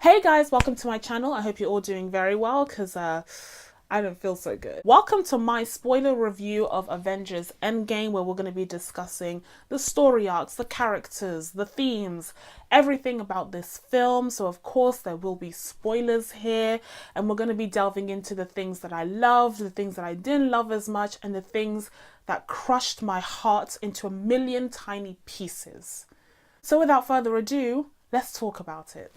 Hey guys, welcome to my channel. I hope you're all doing very well because I don't feel so good. Welcome to my spoiler review of Avengers Endgame, where we're going to be discussing the story arcs, the characters, the themes, everything about this film. So of course there will be spoilers here, and we're going to be delving into the things that I loved, the things that I didn't love as much, and the things that crushed my heart into a million tiny pieces. So without further ado, let's talk about it.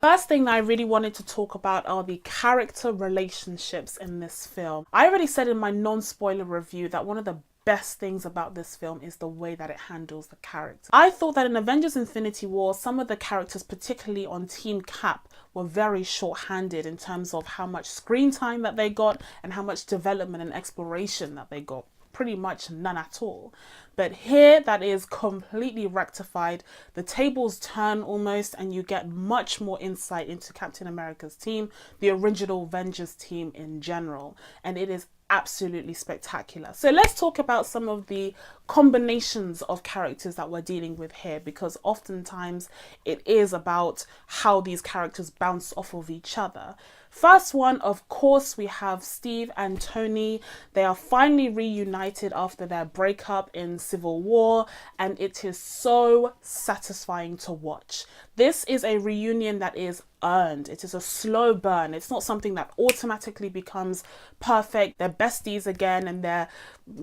First thing that I really wanted to talk about are the character relationships in this film. I already said in my non-spoiler review that one of the best things about this film is the way that it handles the characters. I thought that in Avengers Infinity War, some of the characters, particularly on Team Cap, were very short-handed in terms of how much screen time that they got and how much development and exploration that they got. Pretty much none at all. But here that is completely rectified. The tables turn almost, and you get much more insight into Captain America's team, the original Avengers team in general, and it is absolutely spectacular. So let's talk about some of the combinations of characters that we're dealing with here, because oftentimes it is about how these characters bounce off of each other. First one, of course, we have Steve and Tony. They are finally reunited after their breakup in Civil War, and it is so satisfying to watch. This is a reunion that is earned. It is a slow burn. It's not something that automatically becomes perfect. They're besties again and they're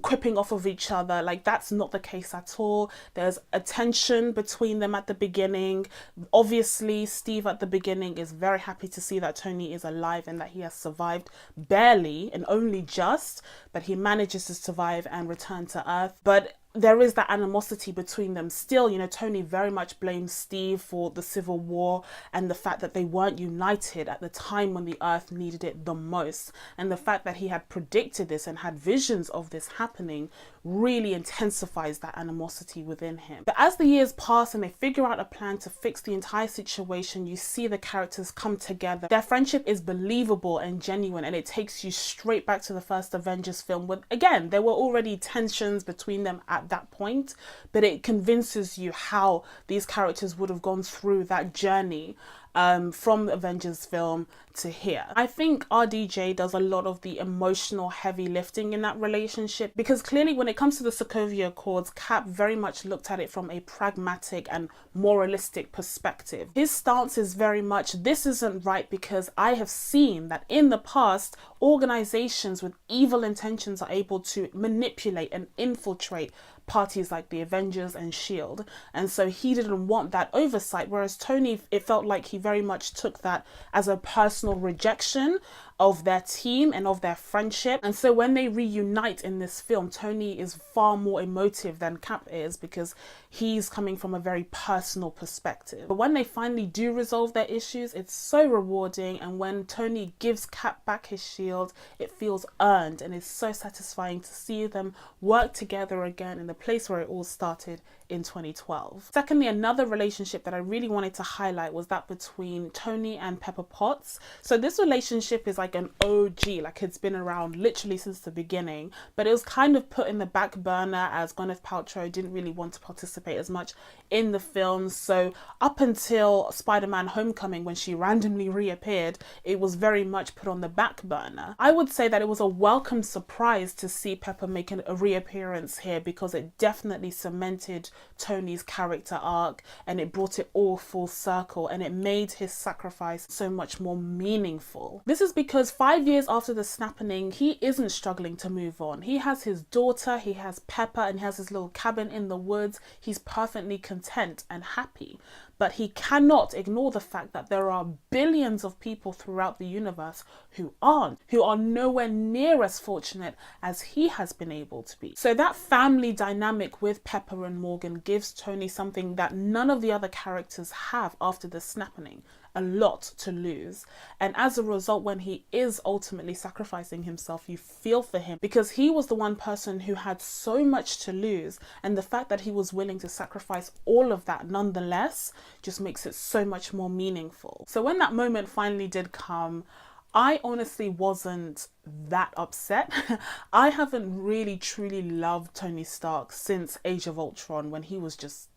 quipping off of each other. Like, that's not the case at all. There's a tension between them at the beginning. Obviously, Steve at the beginning is very happy to see that Tony is alive and that he has survived barely and only just, but he manages to survive and return to Earth. But there is that animosity between them still. You know, Tony very much blames Steve for the Civil War and the fact that they weren't united at the time when the Earth needed it the most. And the fact that he had predicted this and had visions of this happening really intensifies that animosity within him. But as the years pass and they figure out a plan to fix the entire situation, you see the characters come together. Their friendship is believable and genuine, and it takes you straight back to the first Avengers film. With, again, there were already tensions between them at that point, but it convinces you how these characters would have gone through that journey from the Avengers film to here. I think RDJ does a lot of the emotional heavy lifting in that relationship, because clearly when it comes to the Sokovia Accords, Cap very much looked at it from a pragmatic and moralistic perspective. His stance is very much, this isn't right because I have seen that in the past organizations with evil intentions are able to manipulate and infiltrate parties like the Avengers and S.H.I.E.L.D. And so he didn't want that oversight, whereas Tony, it felt like he very much took that as a personal rejection of their team and of their friendship. And so when they reunite in this film, Tony is far more emotive than Cap is, because he's coming from a very personal perspective. But when they finally do resolve their issues, it's so rewarding, and when Tony gives Cap back his shield, it feels earned, and it's so satisfying to see them work together again in the place where it all started in 2012. Secondly, another relationship that I really wanted to highlight was that between Tony and Pepper Potts. So this relationship is like an OG, like it's been around literally since the beginning, but it was kind of put in the back burner as Gwyneth Paltrow didn't really want to participate as much in the films. So up until Spider-Man Homecoming, when she randomly reappeared, it was very much put on the back burner. I would say that it was a welcome surprise to see Pepper make a reappearance here, because it definitely cemented Tony's character arc and it brought it all full circle, and it made his sacrifice so much more meaningful. This is because 5 years after the snapping, he isn't struggling to move on. He has his daughter, he has Pepper, and he has his little cabin in the woods. He's perfectly content and happy. But he cannot ignore the fact that there are billions of people throughout the universe who are nowhere near as fortunate as he has been able to be. So that family dynamic with Pepper and Morgan gives Tony something that none of the other characters have after the snapping. A lot to lose, and as a result, when he is ultimately sacrificing himself, you feel for him, because he was the one person who had so much to lose, and the fact that he was willing to sacrifice all of that nonetheless just makes it so much more meaningful. So when that moment finally did come, I honestly wasn't that upset. I haven't really truly loved Tony Stark since Age of Ultron, when he was just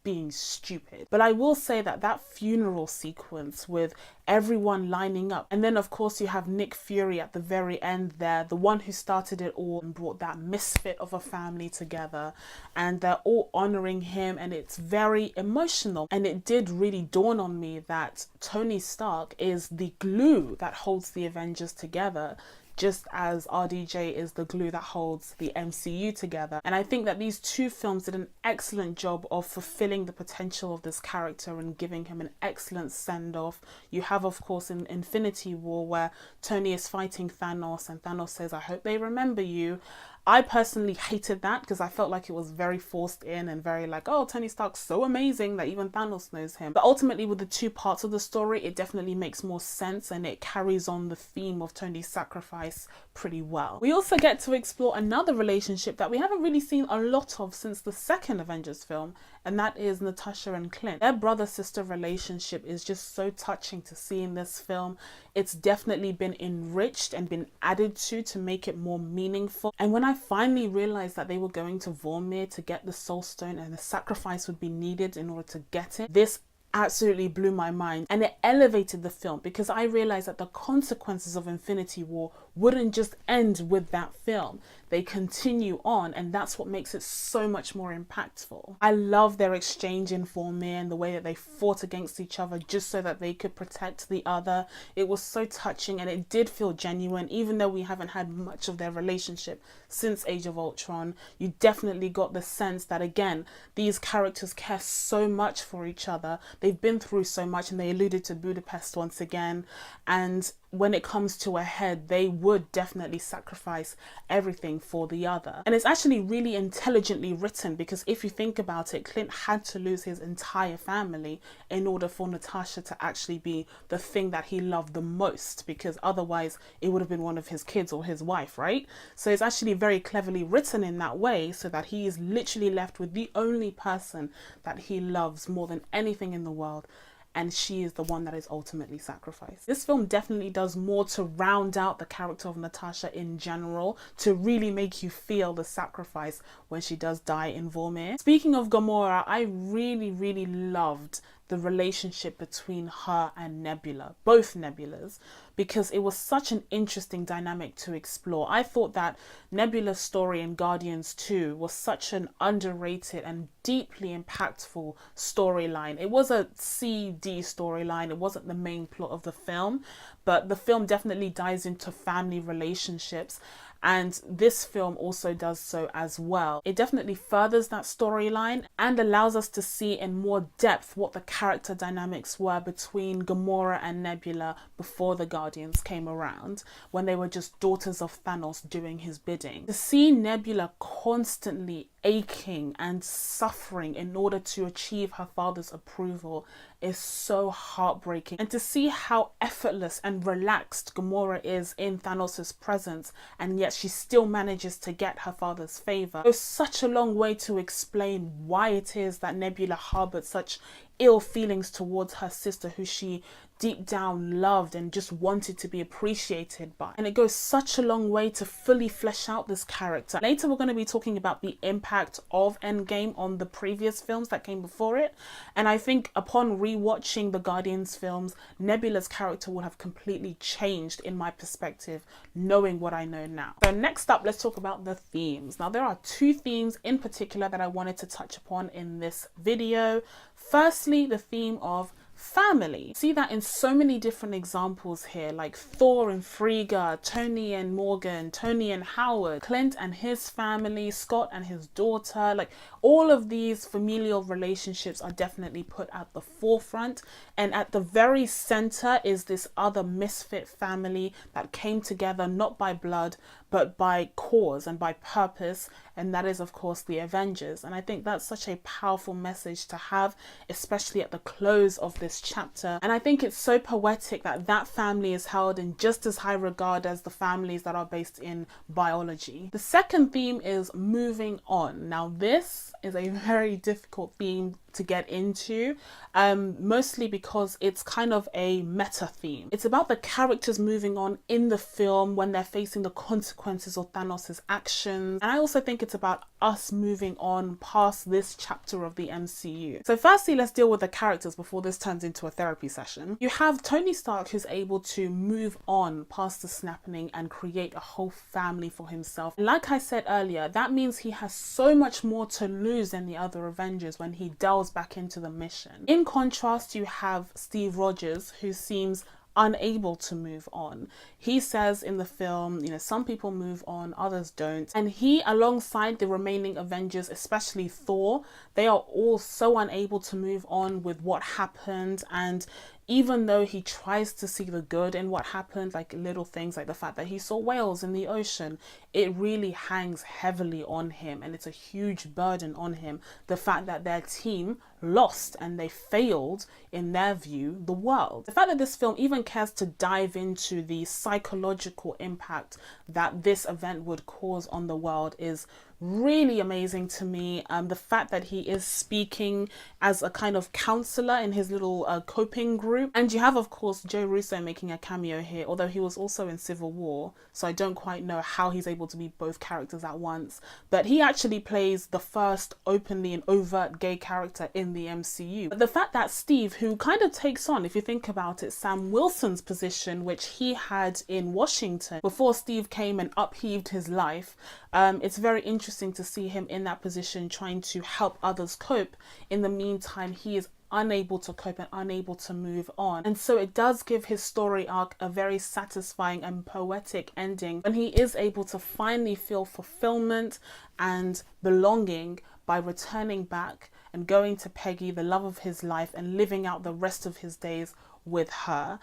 being stupid. But I will say that that funeral sequence with everyone lining up, and then of course you have Nick Fury at the very end there, the one who started it all and brought that misfit of a family together, and they're all honoring him, and it's very emotional. And it did really dawn on me that Tony Stark is the glue that holds the Avengers together, just as RDJ is the glue that holds the MCU together. And I think that these two films did an excellent job of fulfilling the potential of this character and giving him an excellent send-off. You have, of course, in Infinity War, where Tony is fighting Thanos and Thanos says, "I hope they remember you." I personally hated that because I felt like it was very forced in and very like, oh, Tony Stark's so amazing that even Thanos knows him. But ultimately, with the two parts of the story, it definitely makes more sense and it carries on the theme of Tony's sacrifice pretty well. We also get to explore another relationship that we haven't really seen a lot of since the second Avengers film, and that is Natasha and Clint. Their brother-sister relationship is just so touching to see in this film. It's definitely been enriched and been added to make it more meaningful. And when I finally realized that they were going to Vormir to get the Soul Stone and the sacrifice would be needed in order to get it, this absolutely blew my mind, and it elevated the film because I realized that the consequences of Infinity War wouldn't just end with that film. They continue on, and that's what makes it so much more impactful. I love their exchange in Vormir and the way that they fought against each other just so that they could protect the other. It was so touching and it did feel genuine, even though we haven't had much of their relationship since Age of Ultron. You definitely got the sense that, again, these characters care so much for each other. They've been through so much, and they alluded to Budapest once again, and when it comes to a head, they would definitely sacrifice everything for the other. And it's actually really intelligently written because if you think about it, Clint had to lose his entire family in order for Natasha to actually be the thing that he loved the most, because otherwise it would have been one of his kids or his wife, right? So it's actually very cleverly written in that way so that he is literally left with the only person that he loves more than anything in the world, and she is the one that is ultimately sacrificed. This film definitely does more to round out the character of Natasha in general, to really make you feel the sacrifice when she does die in Vormir. Speaking of Gamora, I really loved the relationship between her and Nebula, both Nebulas, because it was such an interesting dynamic to explore. I thought that Nebula's story in Guardians 2 was such an underrated and deeply impactful storyline. It was a CD storyline, it wasn't the main plot of the film, but the film definitely dives into family relationships, and this film also does so as well. It definitely furthers that storyline and allows us to see in more depth what the character dynamics were between Gamora and Nebula before the Guardians came around, when they were just daughters of Thanos doing his bidding. To see Nebula constantly aching and suffering in order to achieve her father's approval is so heartbreaking. And to see how effortless and relaxed Gamora is in Thanos' presence, and yet she still manages to get her father's favor, goes such a long way to explain why it is that Nebula harbored such ill feelings towards her sister, who she deep down loved and just wanted to be appreciated by. And it goes such a long way to fully flesh out this character. Later we're going to be talking about the impact of Endgame on the previous films that came before it, and I think upon rewatching the Guardians films, Nebula's character will have completely changed in my perspective, knowing what I know now. So next up, let's talk about the themes. Now there are two themes in particular that I wanted to touch upon in this video. Firstly, the theme of family. See that in so many different examples here, like Thor and Frigga, Tony and Morgan, Tony and Howard, Clint and his family, Scott and his daughter. Like, all of these familial relationships are definitely put at the forefront, and at the very center is this other misfit family that came together not by blood but by cause and by purpose, and that is of course the Avengers. And I think that's such a powerful message to have, especially at the close of this chapter. And I think it's so poetic that that family is held in just as high regard as the families that are based in biology. The second theme is moving on. Now this is a very difficult theme to get into, mostly because it's kind of a meta theme. It's about the characters moving on in the film when they're facing the consequences of Thanos' actions. And I also think it's about us moving on past this chapter of the MCU. So firstly, let's deal with the characters before this turns into a therapy session. You have Tony Stark, who's able to move on past the snapping and create a whole family for himself. Like I said earlier, that means he has so much more to lose than the other Avengers when he delves back into the mission. In contrast, you have Steve Rogers, who seems unable to move on. He says in the film, some people move on, others don't. And he, alongside the remaining Avengers, especially Thor, they are all so unable to move on with what happened. And even though he tries to see the good in what happened, like little things like the fact that he saw whales in the ocean, it really hangs heavily on him, and it's a huge burden on him. The fact that their team lost and they failed, in their view, the world. The fact that this film even cares to dive into the psychological impact that this event would cause on the world is really amazing to me. The fact that he is speaking as a kind of counselor in his little coping group. And you have, of course, Joe Russo making a cameo here, although he was also in Civil War, so I don't quite know how he's able to be both characters at once. But he actually plays the first openly and overt gay character in the MCU. But the fact that Steve, who kind of takes on, if you think about it, Sam Wilson's position, which he had in Washington before Steve came and upheaved his life, it's very interesting to see him in that position trying to help others cope. In the meantime, he is unable to cope and unable to move on. And so it does give his story arc a very satisfying and poetic ending when he is able to finally feel fulfillment and belonging by returning back and going to Peggy, the love of his life, and living out the rest of his days with her.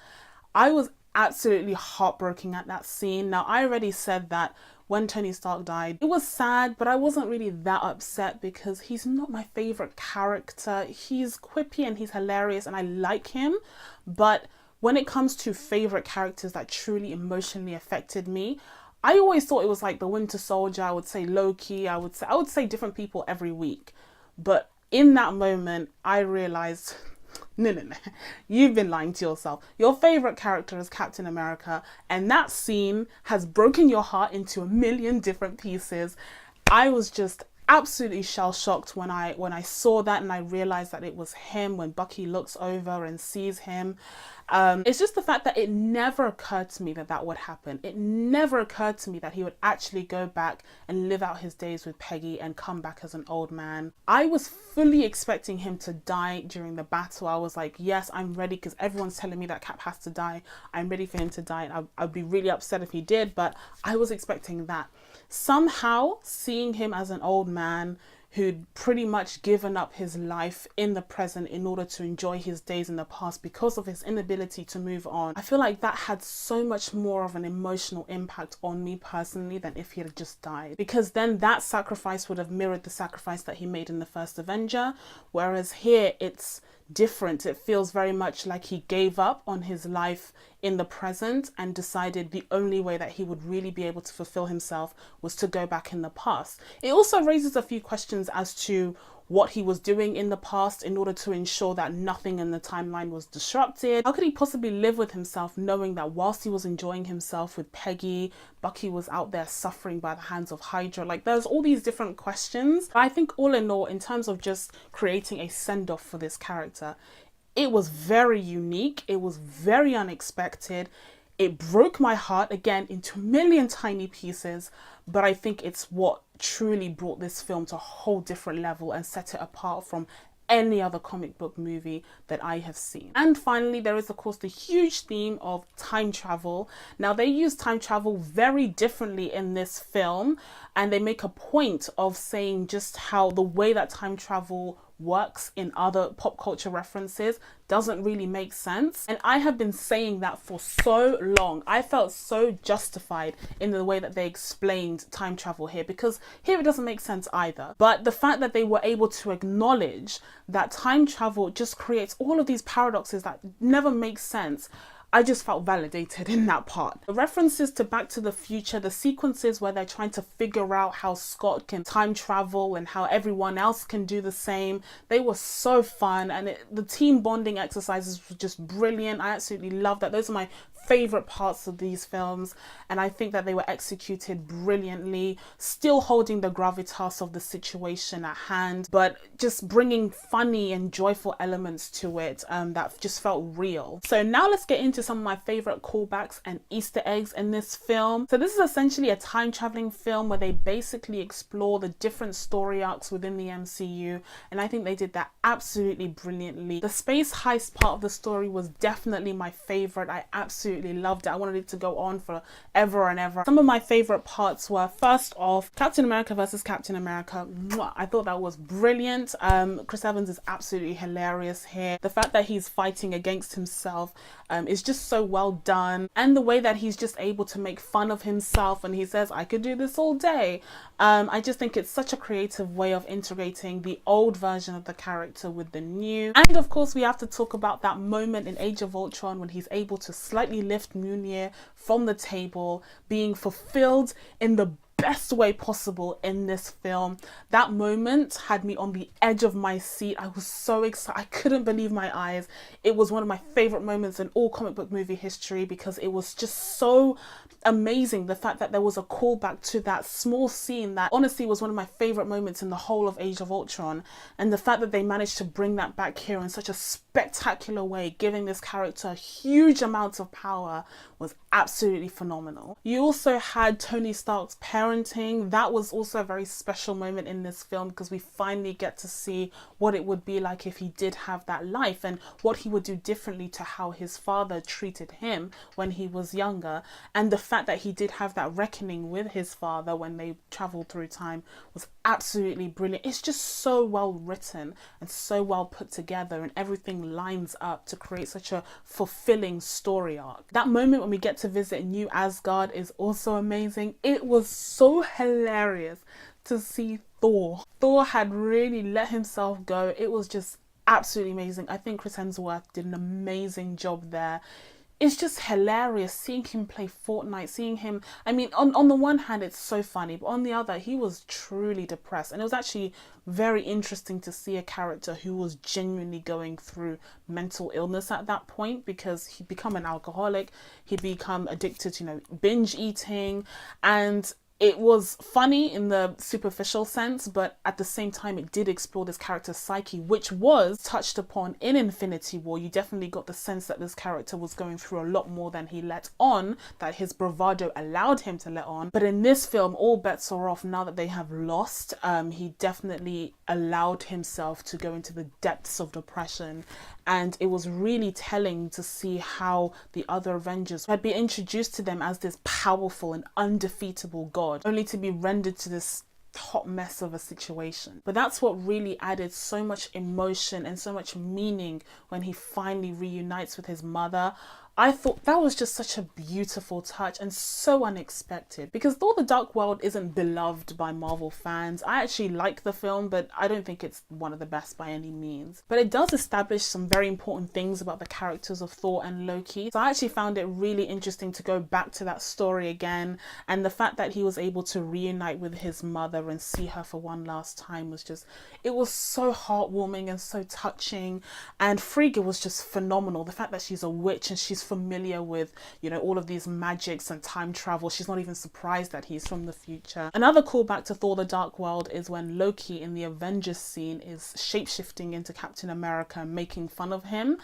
I was absolutely heartbroken at that scene. Now, I already said that when Tony Stark died, it was sad, but I wasn't really that upset because he's not my favorite character. He's quippy and he's hilarious and I like him, but when it comes to favorite characters that truly emotionally affected me, I always thought it was like the Winter Soldier. I would say Loki. I would say different people every week, but in that moment, I realized, no, you've been lying to yourself. Your favorite character is Captain America, and that scene has broken your heart into a million different pieces. I was just absolutely shell-shocked when I saw that and I realized that it was him when Bucky looks over and sees him. It's just the fact that it never occurred to me that that would happen. It never occurred to me that he would actually go back and live out his days with Peggy and come back as an old man. I was fully expecting him to die during the battle. I was like, yes, I'm ready, because everyone's telling me that Cap has to die. I'm ready for him to die, and I'd be really upset if he did, but I was expecting that. Somehow, seeing him as an old man who'd pretty much given up his life in the present in order to enjoy his days in the past because of his inability to move on, I feel like that had so much more of an emotional impact on me personally than if he had just died. Because then that sacrifice would have mirrored the sacrifice that he made in the first Avenger, whereas here it's different. It feels very much like he gave up on his life in the present and decided the only way that he would really be able to fulfill himself was to go back in the past. It also raises a few questions as to what he was doing in the past in order to ensure that nothing in the timeline was disrupted. How could he possibly live with himself knowing that whilst he was enjoying himself with Peggy, Bucky was out there suffering by the hands of Hydra? Like, there's all these different questions. I think all in all, in terms of just creating a send-off for this character, it was very unique. It was very unexpected. It broke my heart, again, into a million tiny pieces, but I think it's what truly brought this film to a whole different level and set it apart from any other comic book movie that I have seen. And finally, there is of course the huge theme of time travel. Now, they use time travel very differently in this film, and they make a point of saying just how the way that time travel works in other pop culture references doesn't really make sense. And I have been saying that for so long. I felt so justified in the way that they explained time travel here, because here it doesn't make sense either. But the fact that they were able to acknowledge that time travel just creates all of these paradoxes that never make sense, I just felt validated in that part. The references to Back to the Future, the sequences where they're trying to figure out how Scott can time travel and how everyone else can do the same, they were so fun, and the team bonding exercises were just brilliant. I absolutely love that. Those are my favorite parts of these films, and I think that they were executed brilliantly, still holding the gravitas of the situation at hand, but just bringing funny and joyful elements to it that just felt real. So now let's get into some of my favorite callbacks and Easter eggs in this film. So this is essentially a time traveling film where they basically explore the different story arcs within the MCU, and I think they did that absolutely brilliantly. The space heist part of the story was definitely my favorite. I absolutely loved it. I wanted it to go on for ever and ever. Some of my favorite parts were, first off, Captain America versus Captain America. I thought that was brilliant. Chris Evans is absolutely hilarious here. The fact that he's fighting against himself is just so well done, and the way that he's just able to make fun of himself and he says, I could do this all day. I just think it's such a creative way of integrating the old version of the character with the new. And of course we have to talk about that moment in Age of Ultron when he's able to slightly lift Mjolnir from the table, being fulfilled in the best way possible in this film. That moment had me on the edge of my seat. I was so excited. I couldn't believe my eyes. It was one of my favorite moments in all comic book movie history because it was just so amazing. The fact that there was a callback to that small scene that honestly was one of my favorite moments in the whole of Age of Ultron, and the fact that they managed to bring that back here in such a spectacular way, giving this character huge amounts of power, was absolutely phenomenal. You also had Tony Stark's parenting. That was also a very special moment in this film because we finally get to see what it would be like if he did have that life and what he would do differently to how his father treated him when he was younger. And the fact that he did have that reckoning with his father when they traveled through time was absolutely brilliant. It's just so well written and so well put together, and everything lines up to create such a fulfilling story arc. That moment when we get to visit New Asgard is also amazing. It was so hilarious to see Thor. Thor had really let himself go. It was just absolutely amazing. I think Chris Hemsworth did an amazing job there. It's just hilarious seeing him play Fortnite, seeing him, I mean, on the one hand it's so funny, but on the other he was truly depressed, and it was actually very interesting to see a character who was genuinely going through mental illness at that point, because he'd become an alcoholic, he'd become addicted to, binge eating, and it was funny in the superficial sense, but at the same time it did explore this character's psyche, which was touched upon in Infinity War. You definitely got the sense that this character was going through a lot more than he let on, that his bravado allowed him to let on. But in this film, all bets are off now that they have lost. He definitely allowed himself to go into the depths of depression, and it was really telling to see how the other Avengers had been introduced to them as this powerful and undefeatable god, only to be rendered to this hot mess of a situation. But that's what really added so much emotion and so much meaning when he finally reunites with his mother. I thought that was just such a beautiful touch and so unexpected, because though The Dark World isn't beloved by Marvel fans, I actually like the film, but I don't think it's one of the best by any means. But it does establish some very important things about the characters of Thor and Loki. So I actually found it really interesting to go back to that story again, and the fact that he was able to reunite with his mother and see her for one last time was just, it was so heartwarming and so touching. And Frigga was just phenomenal. The fact that she's a witch and she's familiar with, all of these magics and time travel. She's not even surprised that he's from the future. Another callback to Thor: The Dark World is when Loki in the Avengers scene is shapeshifting into Captain America and making fun of him,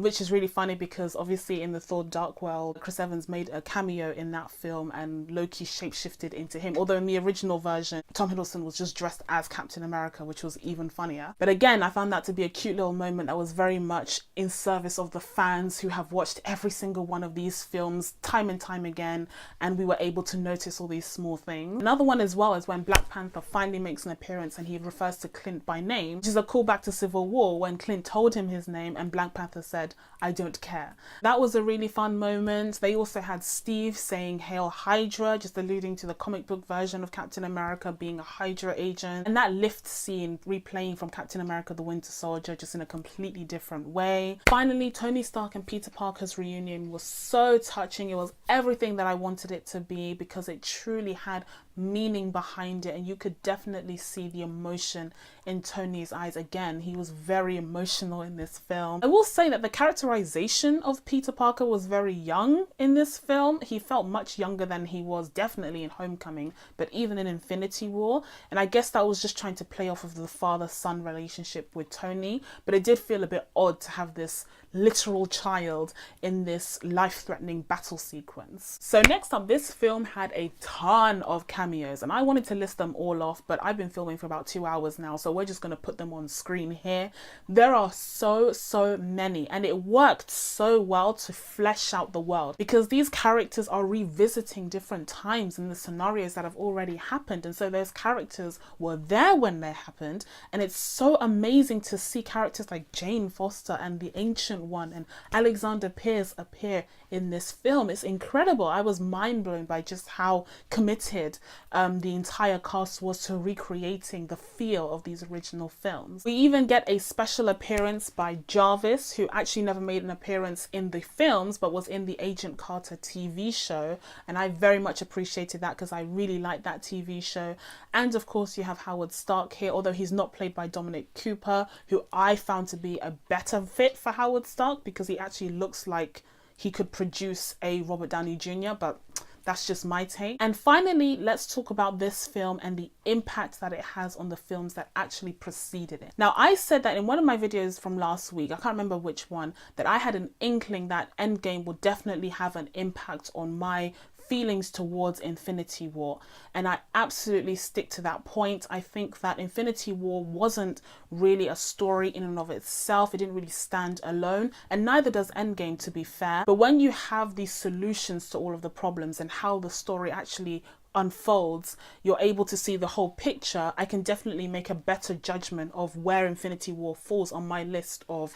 which is really funny because obviously in the Thor: Dark World, Chris Evans made a cameo in that film and Loki shapeshifted into him. Although in the original version, Tom Hiddleston was just dressed as Captain America, which was even funnier. But again, I found that to be a cute little moment that was very much in service of the fans who have watched every single one of these films time and time again, and we were able to notice all these small things. Another one as well is when Black Panther finally makes an appearance and he refers to Clint by name, which is a callback to Civil War when Clint told him his name and Black Panther said, "I don't care." That was a really fun moment. They also had Steve saying "Hail Hydra," just alluding to the comic book version of Captain America being a Hydra agent, and that lift scene replaying from Captain America: The Winter Soldier, just in a completely different way. Finally, Tony Stark and Peter Parker's reunion was so touching. It was everything that I wanted it to be because it truly had meaning behind it, and you could definitely see the emotion in Tony's eyes. Again, he was very emotional in this film. I will say that the characterization of Peter Parker was very young in this film. He felt much younger than he was definitely in Homecoming, but even in Infinity War. And I guess that was just trying to play off of the father-son relationship with Tony, but it did feel a bit odd to have this literal child in this life-threatening battle sequence. So next up, this film had a ton of cameos, and I wanted to list them all off, but I've been filming for about 2 hours now, so we're just going to put them on screen here. There are so many, and it worked so well to flesh out the world because these characters are revisiting different times in the scenarios that have already happened, and so those characters were there when they happened. And it's so amazing to see characters like Jane Foster and the Ancient One and Alexander Pierce appear in this film. It's incredible. I was mind blown by just how committed the entire cast was to recreating the feel of these original films. We even get a special appearance by Jarvis, who actually never made an appearance in the films but was in the Agent Carter TV show, and I very much appreciated that because I really liked that TV show. And of course you have Howard Stark here, although he's not played by Dominic Cooper, who I found to be a better fit for Howard Stark because he actually looks like he could produce a Robert Downey Jr., but that's just my take. And finally, let's talk about this film and the impact that it has on the films that actually preceded it. Now, I said that in one of my videos from last week, I can't remember which one, that I had an inkling that Endgame would definitely have an impact on my feelings towards Infinity War, and I absolutely stick to that point. I think that Infinity War wasn't really a story in and of itself. It didn't really stand alone, and neither does Endgame, to be fair. But when you have these solutions to all of the problems and how the story actually unfolds, you're able to see the whole picture. I can definitely make a better judgment of where Infinity War falls on my list of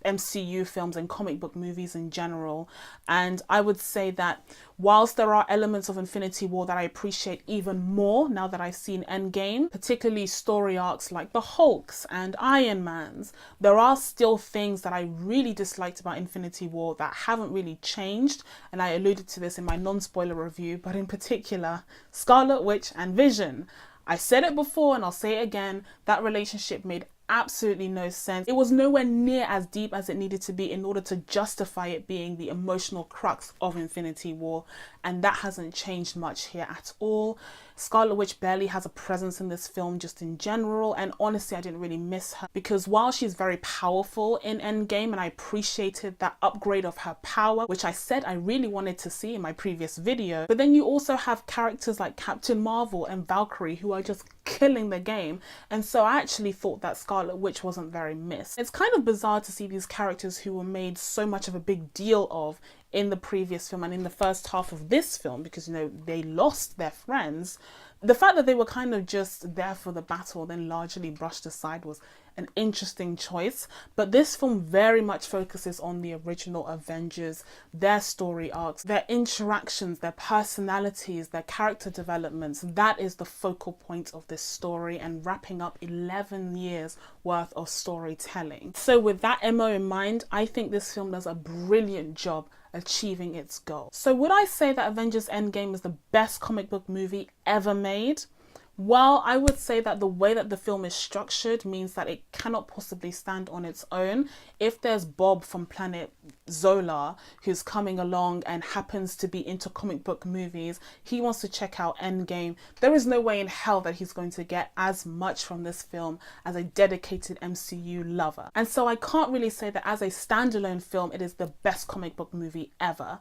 MCU films and comic book movies in general. And I would say that whilst there are elements of Infinity War that I appreciate even more now that I've seen Endgame, particularly story arcs like the Hulks and Iron Mans, there are still things that I really disliked about Infinity War that haven't really changed, and I alluded to this in my non-spoiler review, but in particular Scarlet Witch and Vision. I said it before and I'll say it again, that relationship made absolutely no sense. It was nowhere near as deep as it needed to be in order to justify it being the emotional crux of Infinity War, and that hasn't changed much here at all. Scarlet Witch barely has a presence in this film just in general, and honestly I didn't really miss her because while she's very powerful in Endgame, and I appreciated that upgrade of her power, which I said I really wanted to see in my previous video, but then you also have characters like Captain Marvel and Valkyrie who are just killing the game, and so I actually thought that Scarlet Witch wasn't very missed. It's kind of bizarre to see these characters who were made so much of a big deal of in the previous film and in the first half of this film, because, you know, they lost their friends. The fact that they were kind of just there for the battle then largely brushed aside was an interesting choice. But this film very much focuses on the original Avengers, their story arcs, their interactions, their personalities, their character developments. That is the focal point of this story, and wrapping up 11 years worth of storytelling. So with that MO in mind, I think this film does a brilliant job achieving its goal. So would I say that Avengers Endgame is the best comic book movie ever made? Well, I would say that the way that the film is structured means that it cannot possibly stand on its own. If there's Bob from planet Zola who's coming along and happens to be into comic book movies, he wants to check out Endgame, there is no way in hell that he's going to get as much from this film as a dedicated MCU lover. And so I can't really say that as a standalone film it is the best comic book movie ever.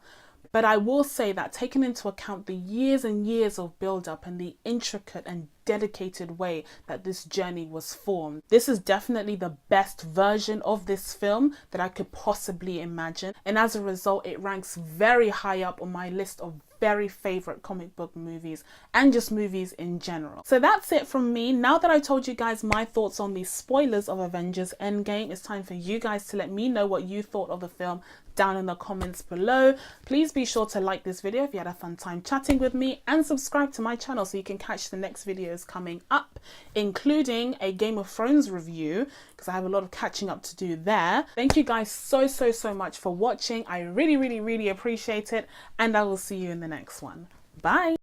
But I will say that taking into account the years and years of build-up and the intricate and dedicated way that this journey was formed, this is definitely the best version of this film that I could possibly imagine. And as a result, it ranks very high up on my list of very favorite comic book movies and just movies in general. So that's it from me. Now that I told you guys my thoughts on the spoilers of Avengers Endgame, it's time for you guys to let me know what you thought of the film down in the comments below. Please be sure to like this video if you had a fun time chatting with me, and subscribe to my channel so you can catch the next video videos coming up, including a Game of Thrones review, because I have a lot of catching up to do there. Thank you guys so much for watching. I really appreciate it, and I will see you in the next one. Bye.